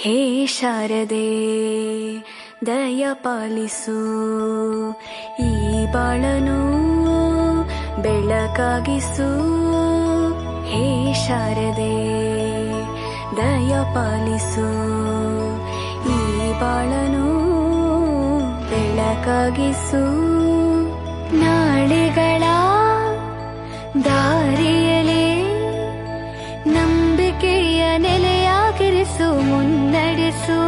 ಹೇ ಶಾರದೆ ದಯ ಪಾಲಿಸು, ಈ ಬಾಳನು ಬೆಳಕಾಗಿಸು. ಹೇ ಶಾರದೆ ದಯ ಪಾಲಿಸು, ಈ ಬಾಳನು ಬೆಳಕಾಗಿಸು. ನಾಳೆಗಳ ದಾರಿಯಲೇ ನಂಬಿಕೆಯ ನೆಲೆಯಾಗಿರಿಸು, ಮುನ್ನಡೆಸು.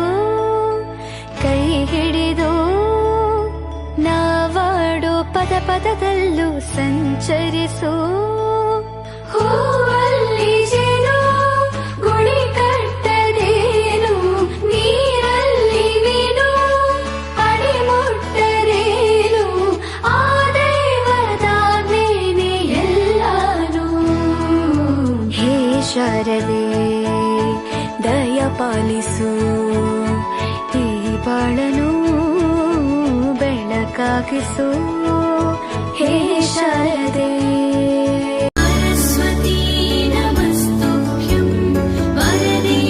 ಕೈ ಹಿಡಿದು ನಾವಾಡೋ ಪದ ಪದದಲ್ಲೂ ಸಂಚರಿಸು. ಹೂವಲ್ಲಿ ಜೇನು ಗುಡಿ ಕಟ್ಟದೇನು, ನೀರಲ್ಲಿ ಮೀನು ಅಡಿ ಮುಟ್ಟರೇನು, ಆ ದೈವದಾಜ್ಞೆನೇ ಎಲ್ಲಾನು. ಹೇ ಶಾರದೆ ದಯ ಪಾಲಿಸು, ಈ ಬಾಳನು ಬೆಳಕಾಗಿಸು. ಹೇ ಶಾರದೆ ಸರಸ್ವತೀ ನಮಸ್ತುಭ್ಯಂ ವರದೇ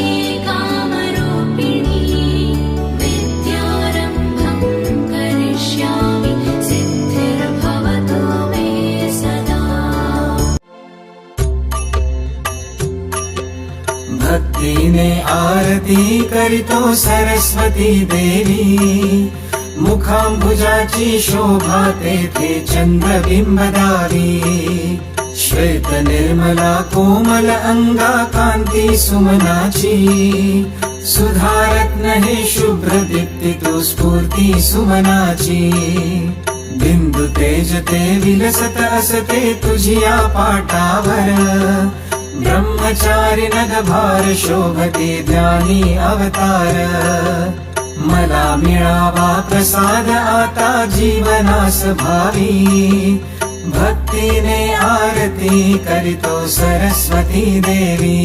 ಕಾಮರೂಪಿಣಿ, ವಿದ್ಯಾರಂಭಂ ಕರಿಷ್ಯಾಮಿ ಸಿದ್ಧಿರ್ಭವತು ಮೇ ಸದಾ. भक्ति ने आरती करितो सरस्वती देवी, मुखांबुजाची शोभा तेथे चंद्रबिंबदारी. श्वेत निर्मला कोमल अंगा कांती सुमनाची, सुधारत्न हे शुभ्र दीप्ती तो स्फूर्ती सुमनाची. बिंदु तेज ते विलसत असते तुझिया पाटावर, ब्रह्मचारी नगभार शोभते ध्यानी अवतार. मला मिळावा प्रसाद आता जीवनास भावी, भक्तीने आरती करितो सरस्वती देवी.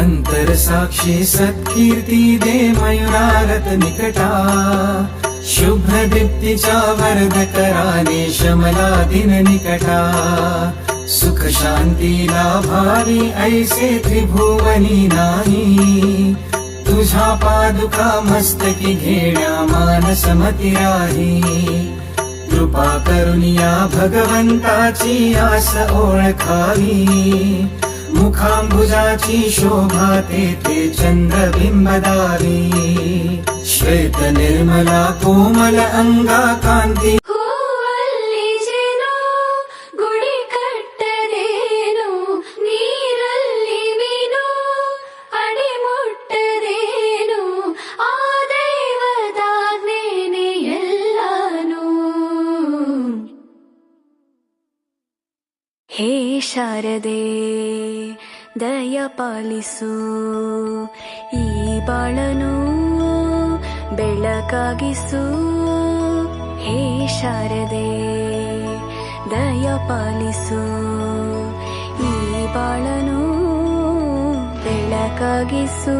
अंतर साक्षी सत्कीर्ती दे मयुरारत निकटा, शुभ्र दीप्तीच्या वरद कराने शमला दिन निकटा. सुख शांती लाभावी ऐसे त्रिभुवनी नाही, तुझा पादुका मस्तकी घेण्या मानस मती राही. कृपा करुनिया भगवंताची आस ओळखावी, मुखांबुजाची शोभा तेथे चंद्रबिंबदारी. श्वेत निर्मला कोमल अंगा कांती. ಹೇ ಶಾರದೆ ದಯ ಪಾಲಿಸು, ಈ ಬಾಳನು ಬೆಳಕಾಗಿಸು. ಹೇ ಶಾರದೆ ದಯ ಪಾಲಿಸು, ಈ ಬಾಳನು ಬೆಳಕಾಗಿಸು.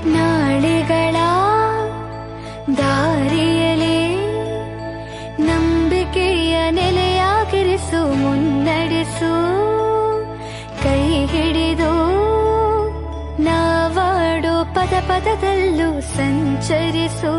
ನಾಳೆಗಳ ದಾರಿಯಲೇ ನಂಬಿಕೆಯ ನೆಲೆಯಾಗಿರಿಸು, ಮುನ್ನಡೆಸು. ಕೈ ಹಿಡಿದು ನಾವಾಡೋ ಪದ ಪದದಲ್ಲೂ ಸಂಚರಿಸು.